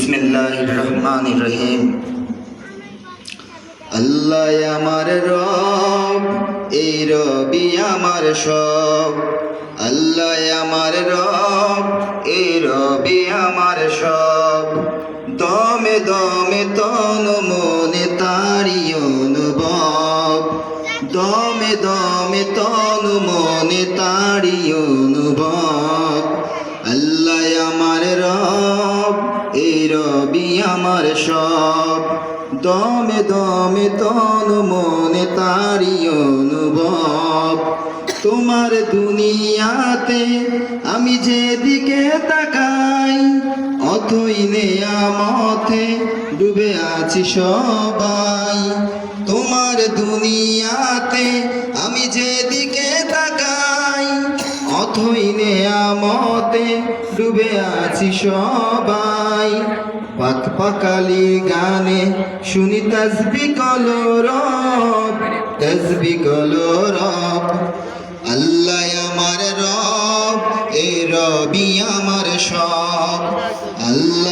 বিসমিল্লাহির রহমানির রহিম। আল্লাহ আমার রব, এই রবি আমার সব। আল্লাহ আমার রব, এই রবি আমার সব। দমে দমে তন মনে তারি অনুভব, দমে দমে তন মনে তারি অনুভব। আল্লাহ আমার রব, এই রবি আমার সব। দমে দমে তন মনে তারি অনুভব। তোমার দুনিয়াতে আমি যেদিকে তাকাই, অথই নেয়ামতে ডুবে আছি সবাই। তোমার দুনিয়াতে আমি যেদিকে তাকাই, অথই নেয়ামতে ডুবে আছি সবাই। পাক পাকালি গানে শুনি তাসবি কলরব, তাসবি কলরব। আল্লাহ আমার রব, এই রবি আমার সব। আল্লাহ